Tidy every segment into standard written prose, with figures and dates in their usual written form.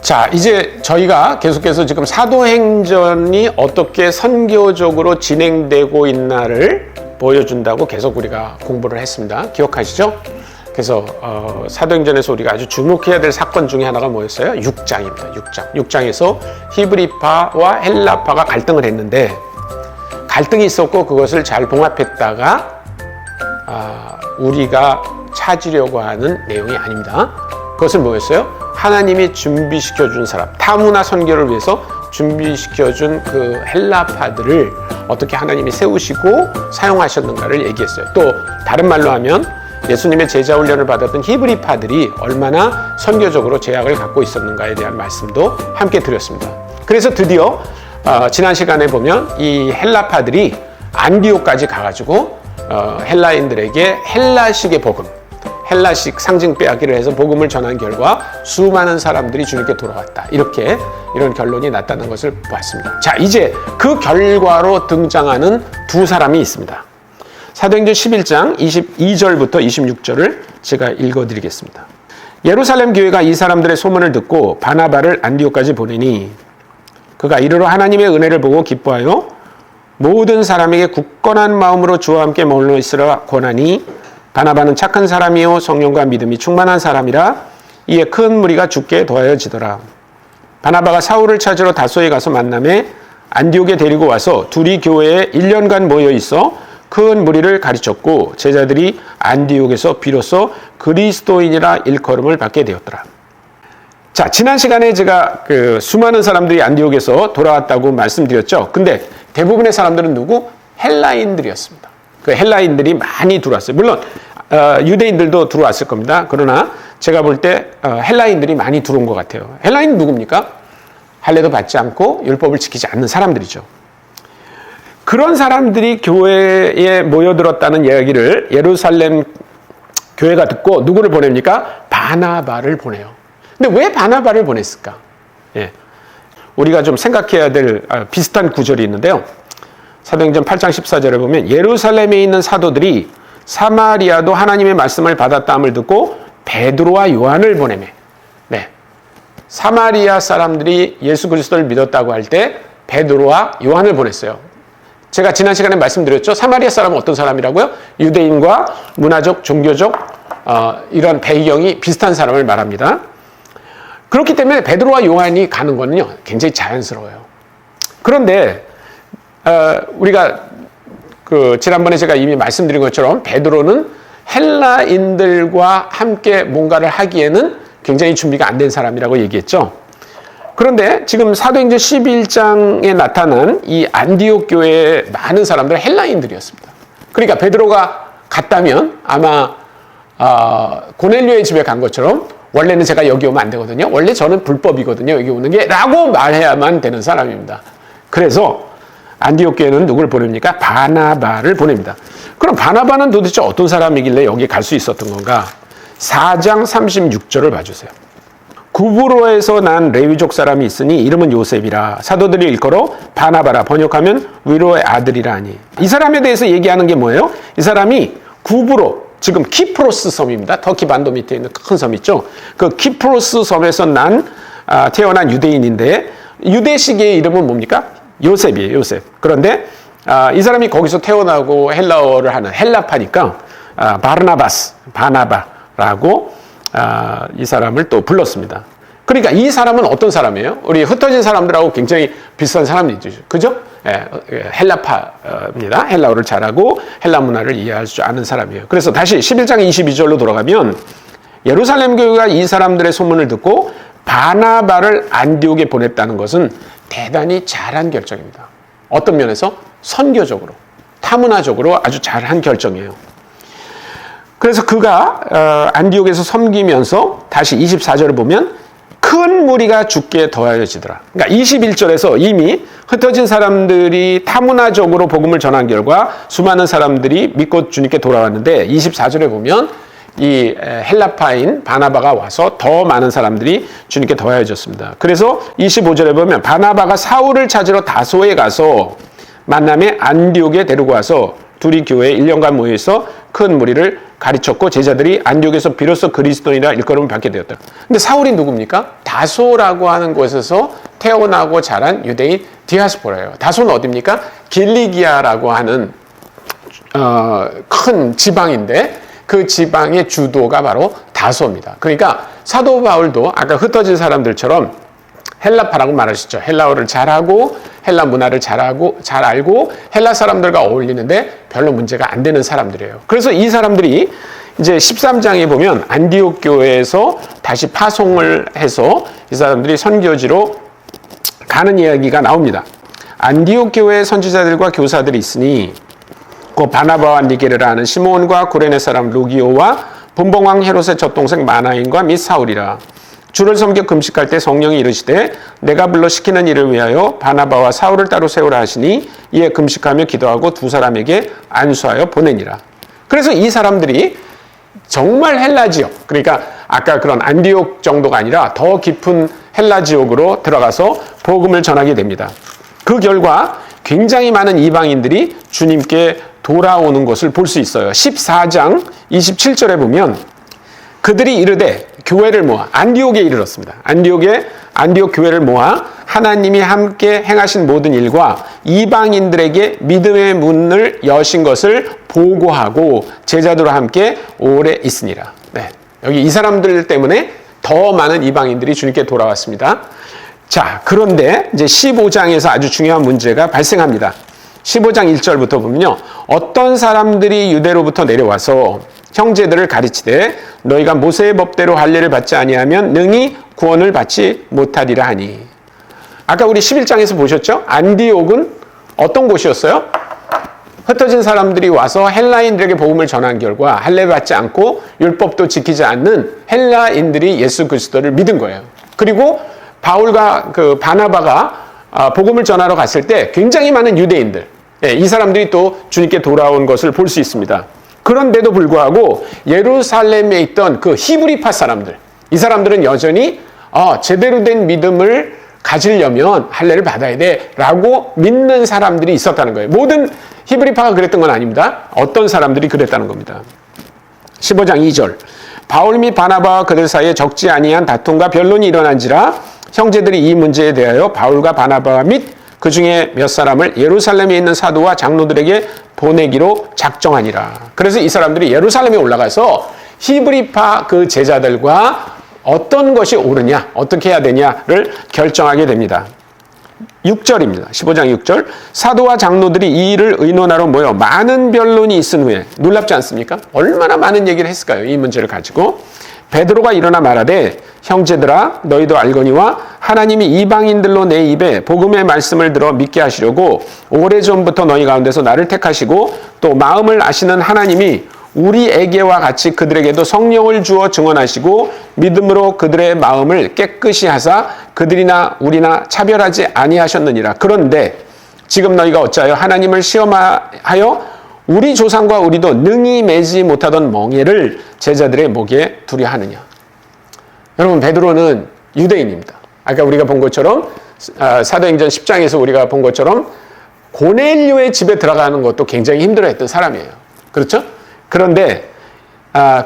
자, 이제 저희가 계속해서 지금 사도행전이 어떻게 선교적으로 진행되고 있나를 보여준다고 계속 우리가 공부를 했습니다. 기억하시죠? 그래서 사도행전에서 우리가 아주 주목해야 될 사건 중에 하나가 뭐였어요? 6장입니다. 6장. 6장에서 히브리파와 헬라파가 갈등을 했는데 갈등이 있었고 그것을 잘 봉합했다가 우리가 찾으려고 하는 내용이 아닙니다. 그것은 뭐였어요? 하나님이 준비시켜준 사람, 타문화 선교를 위해서 준비시켜준 그 헬라파들을 어떻게 하나님이 세우시고 사용하셨는가를 얘기했어요. 또 다른 말로 하면 예수님의 제자 훈련을 받았던 히브리파들이 얼마나 선교적으로 제약을 갖고 있었는가에 대한 말씀도 함께 드렸습니다. 그래서 드디어 지난 시간에 보면 이 헬라파들이 안디옥까지 가가지고 헬라인들에게 헬라식의 복음, 헬라식 상징 빼앗기를 해서 복음을 전한 결과 수많은 사람들이 주님께 돌아왔다. 이런 결론이 났다는 것을 보았습니다. 자, 이제 그 결과로 등장하는 두 사람이 있습니다. 사도행전 11장 22절부터 26절을 제가 읽어드리겠습니다. 예루살렘 교회가 이 사람들의 소문을 듣고 바나바를 안디옥까지 보내니 그가 이르러 하나님의 은혜를 보고 기뻐하여 모든 사람에게 굳건한 마음으로 주와 함께 머물러 있으라 권하니 바나바는 착한 사람이요 성령과 믿음이 충만한 사람이라 이에 큰 무리가 죽게 더하여지더라. 바나바가 사울을 찾으러 다소에 가서 만남에 안디옥에 데리고 와서 둘이 교회에 1년간 모여 있어 큰 무리를 가르쳤고 제자들이 안디옥에서 비로소 그리스도인이라 일컬음을 받게 되었더라. 자, 지난 시간에 제가 수많은 사람들이 안디옥에서 돌아왔다고 말씀드렸죠. 근데 대부분의 사람들은 누구? 헬라인들이었습니다. 그 헬라인들이 많이 들어왔어요. 물론 유대인들도 들어왔을 겁니다. 그러나 제가 볼 때 헬라인들이 많이 들어온 것 같아요. 헬라인 누굽니까? 할례도 받지 않고 율법을 지키지 않는 사람들이죠. 그런 사람들이 교회에 모여들었다는 이야기를 예루살렘 교회가 듣고 누구를 보냅니까? 바나바를 보내요. 근데 왜 바나바를 보냈을까? 예. 우리가 좀 생각해야 될 비슷한 구절이 있는데요. 사도행전 8장 14절에 보면 예루살렘에 있는 사도들이 사마리아도 하나님의 말씀을 받았다함을 듣고 베드로와 요한을 보내매. 네. 사마리아 사람들이 예수 그리스도를 믿었다고 할 때 베드로와 요한을 보냈어요. 제가 지난 시간에 말씀드렸죠. 사마리아 사람은 어떤 사람이라고요? 유대인과 문화적, 종교적 이런 배경이 비슷한 사람을 말합니다. 그렇기 때문에 베드로와 요한이 가는 거는요 굉장히 자연스러워요. 그런데 우리가 지난번에 제가 이미 말씀드린 것처럼 베드로는 헬라인들과 함께 뭔가를 하기에는 굉장히 준비가 안 된 사람이라고 얘기했죠. 그런데 지금 사도행전 11장에 나타난 이 안디옥 교회의 많은 사람들은 헬라인들이었습니다. 그러니까 베드로가 갔다면 아마 고넬료의 집에 간 것처럼 원래는 제가 여기 오면 안 되거든요. 원래 저는 불법이거든요. 여기 오는 게 라고 말해야만 되는 사람입니다. 그래서 안디옥 교회는 누구를 보냅니까? 바나바를 보냅니다. 그럼 바나바는 도대체 어떤 사람이길래 여기 갈 수 있었던 건가? 4장 36절을 봐주세요. 구브로에서 난 레위족 사람이 있으니 이름은 요셉이라 사도들이 일컬어 바나바라 번역하면 위로의 아들이라 하니. 이 사람에 대해서 얘기하는 게 뭐예요? 이 사람이 구브로, 지금 키프로스 섬입니다. 터키 반도 밑에 있는 큰 섬 있죠. 그 키프로스 섬에서 태어난 유대인인데 유대식의 이름은 뭡니까? 요셉이에요. 요셉. 그런데 이 사람이 거기서 태어나고 헬라어를 하는 헬라파니까 바나바라고 이 사람을 또 불렀습니다. 그러니까 이 사람은 어떤 사람이에요? 우리 흩어진 사람들하고 굉장히 비슷한 사람이죠. 그죠? 헬라파입니다. 헬라어를 잘하고 헬라 문화를 이해할 줄 아는 사람이에요. 그래서 다시 11장 22절로 돌아가면 예루살렘 교회가 이 사람들의 소문을 듣고 바나바를 안디옥에 보냈다는 것은 대단히 잘한 결정입니다. 어떤 면에서? 선교적으로, 타문화적으로 아주 잘한 결정이에요. 그래서 그가 안디옥에서 섬기면서 다시 24절을 보면 큰 무리가 죽게 더하여지더라. 그러니까 21절에서 이미 흩어진 사람들이 타문화적으로 복음을 전한 결과 수많은 사람들이 믿고 주님께 돌아왔는데 24절에 보면 이 헬라파인 바나바가 와서 더 많은 사람들이 주님께 더하여졌습니다. 그래서 25절에 보면 바나바가 사울을 찾으러 다소에 가서 만남에 안디옥에 데리고 와서 둘이 교회에 1년간 모여서 큰 무리를 가르쳤고 제자들이 안디옥에서 비로소 그리스도인이라 일컬음을 받게 되었다. 근데 사울이 누굽니까? 다소라고 하는 곳에서 태어나고 자란 유대인 디아스포라예요. 다소는 어디입니까? 길리기아라고 하는 큰 지방인데 그 지방의 주도가 바로 다소입니다. 그러니까 사도 바울도 아까 흩어진 사람들처럼 헬라파라고 말하셨죠. 헬라어를 잘하고 헬라 문화를 잘 알고 헬라 사람들과 어울리는데 별로 문제가 안 되는 사람들이에요. 그래서 이 사람들이 이제 13장에 보면 안디옥 교회에서 다시 파송을 해서 이 사람들이 선교지로 가는 이야기가 나옵니다. 안디옥 교회에 선지자들과 교사들이 있으니 그 바나바와 니게르라 하는 시몬과 구레네 사람 루기오와 분봉왕 헤롯의 젖동생 마나인과 및 사울이라. 주를 섬겨 금식할 때 성령이 이르시되 내가 불러 시키는 일을 위하여 바나바와 사울을 따로 세우라 하시니 이에 금식하며 기도하고 두 사람에게 안수하여 보내니라. 그래서 이 사람들이 정말 헬라 지역, 그러니까 아까 그런 안디옥 정도가 아니라 더 깊은 헬라 지역으로 들어가서 복음을 전하게 됩니다. 그 결과 굉장히 많은 이방인들이 주님께 돌아오는 것을 볼 수 있어요. 14장 27절에 보면 그들이 이르되 교회를 모아 안디옥에 이르렀습니다. 안디옥 교회를 모아 하나님이 함께 행하신 모든 일과 이방인들에게 믿음의 문을 여신 것을 보고하고 제자들과 함께 오래 있으니라. 네, 여기 이 사람들 때문에 더 많은 이방인들이 주님께 돌아왔습니다. 자, 그런데 이제 15장에서 아주 중요한 문제가 발생합니다. 15장 1절부터 보면요. 어떤 사람들이 유대로부터 내려와서 형제들을 가르치되 너희가 모세의 법대로 할례를 받지 아니하면 능히 구원을 받지 못하리라 하니. 아까 우리 11장에서 보셨죠? 안디옥은 어떤 곳이었어요? 흩어진 사람들이 와서 헬라인들에게 복음을 전한 결과 할례 받지 않고 율법도 지키지 않는 헬라인들이 예수 그리스도를 믿은 거예요. 그리고 바울과 그 바나바가 복음을 전하러 갔을 때 굉장히 많은 유대인들, 이 사람들이 또 주님께 돌아온 것을 볼 수 있습니다. 그런데도 불구하고 예루살렘에 있던 그 히브리파 사람들, 이 사람들은 여전히 제대로 된 믿음을 가지려면 할례를 받아야 돼라고 믿는 사람들이 있었다는 거예요. 모든 히브리파가 그랬던 건 아닙니다. 어떤 사람들이 그랬다는 겁니다. 15장 2절 바울 및 바나바와 그들 사이에 적지 아니한 다툼과 변론이 일어난지라 형제들이 이 문제에 대하여 바울과 바나바 및 그 중에 몇 사람을 예루살렘에 있는 사도와 장로들에게 보내기로 작정하니라. 그래서 이 사람들이 예루살렘에 올라가서 히브리파 그 제자들과 어떤 것이 옳으냐, 어떻게 해야 되냐를 결정하게 됩니다. 6절입니다. 15장 6절 사도와 장로들이 이 일을 의논하러 모여 많은 변론이 있은 후에 놀랍지 않습니까? 얼마나 많은 얘기를 했을까요? 이 문제를 가지고 베드로가 일어나 말하되 형제들아 너희도 알거니와 하나님이 이방인들로 내 입에 복음의 말씀을 들어 믿게 하시려고 오래전부터 너희 가운데서 나를 택하시고 또 마음을 아시는 하나님이 우리에게와 같이 그들에게도 성령을 주어 증언하시고 믿음으로 그들의 마음을 깨끗이 하사 그들이나 우리나 차별하지 아니하셨느니라. 그런데 지금 너희가 어찌하여 하나님을 시험하여 우리 조상과 우리도 능히 매지 못하던 멍에를 제자들의 목에 두려 하느냐. 여러분, 베드로는 유대인입니다. 아까 우리가 본 것처럼 사도행전 10장에서 우리가 본 것처럼 고넬료의 집에 들어가는 것도 굉장히 힘들어했던 사람이에요. 그렇죠? 그런데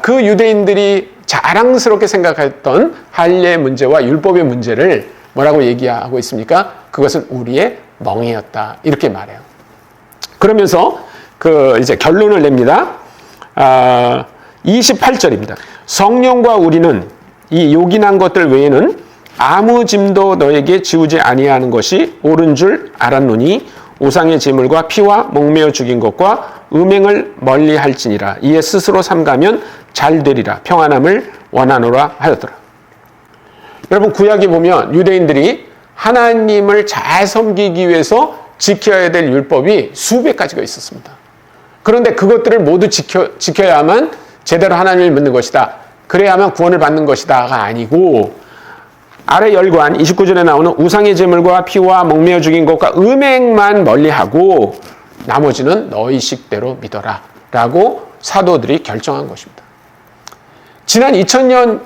그 유대인들이 자랑스럽게 생각했던 할례 문제와 율법의 문제를 뭐라고 얘기하고 있습니까? 그것은 우리의 멍에였다. 이렇게 말해요. 그러면서 이제 결론을 냅니다. 28절입니다. 성령과 우리는 이 요긴한 것들 외에는 아무 짐도 너에게 지우지 아니하는 것이 옳은 줄 알았노니 우상의 제물과 피와 목매어 죽인 것과 음행을 멀리할지니라. 이에 스스로 삼가면 잘 되리라. 평안함을 원하노라 하였더라. 여러분, 구약에 보면 유대인들이 하나님을 잘 섬기기 위해서 지켜야 될 율법이 수백 가지가 있었습니다. 그런데 그것들을 모두 지켜야만 제대로 하나님을 믿는 것이다. 그래야만 구원을 받는 것이다가 아니고 아래 열관 29절에 나오는 우상의 제물과 피와 목매어 죽인 것과 음행만 멀리하고 나머지는 너희 식대로 믿어라 라고 사도들이 결정한 것입니다. 지난 2000년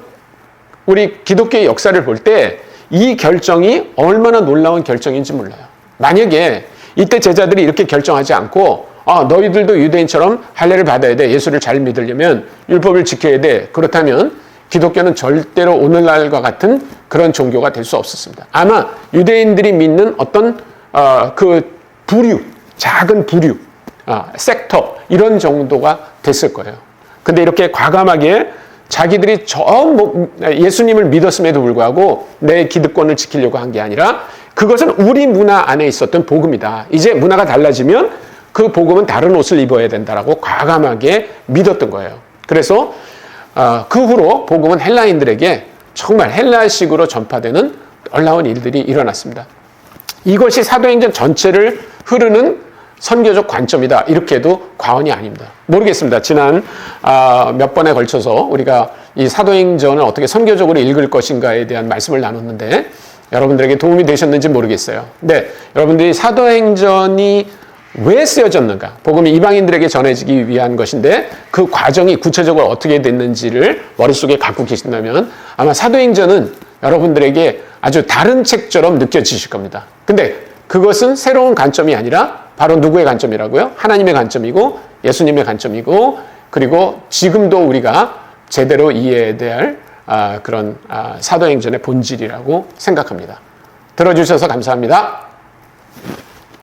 우리 기독교의 역사를 볼 때 이 결정이 얼마나 놀라운 결정인지 몰라요. 만약에 이때 제자들이 이렇게 결정하지 않고 너희들도 유대인처럼 할례를 받아야 돼. 예수를 잘 믿으려면 율법을 지켜야 돼. 그렇다면 기독교는 절대로 오늘날과 같은 그런 종교가 될 수 없었습니다. 아마 유대인들이 믿는 어떤 그 부류, 작은 부류, 섹터 이런 정도가 됐을 거예요. 근데 이렇게 과감하게 자기들이 예수님을 믿었음에도 불구하고 내 기득권을 지키려고 한 게 아니라 그것은 우리 문화 안에 있었던 복음이다. 이제 문화가 달라지면 그 복음은 다른 옷을 입어야 된다라고 과감하게 믿었던 거예요. 그래서 그 후로 복음은 헬라인들에게 정말 헬라식으로 전파되는 놀라운 일들이 일어났습니다. 이것이 사도행전 전체를 흐르는 선교적 관점이다. 이렇게 해도 과언이 아닙니다. 모르겠습니다. 지난 몇 번에 걸쳐서 우리가 이 사도행전을 어떻게 선교적으로 읽을 것인가에 대한 말씀을 나눴는데 여러분들에게 도움이 되셨는지 모르겠어요. 근데 여러분들이 사도행전이 왜 쓰여졌는가? 복음이 이방인들에게 전해지기 위한 것인데 그 과정이 구체적으로 어떻게 됐는지를 머릿속에 갖고 계신다면 아마 사도행전은 여러분들에게 아주 다른 책처럼 느껴지실 겁니다. 근데 그것은 새로운 관점이 아니라 바로 누구의 관점이라고요? 하나님의 관점이고 예수님의 관점이고 그리고 지금도 우리가 제대로 이해해야 할 그런 사도행전의 본질이라고 생각합니다. 들어주셔서 감사합니다.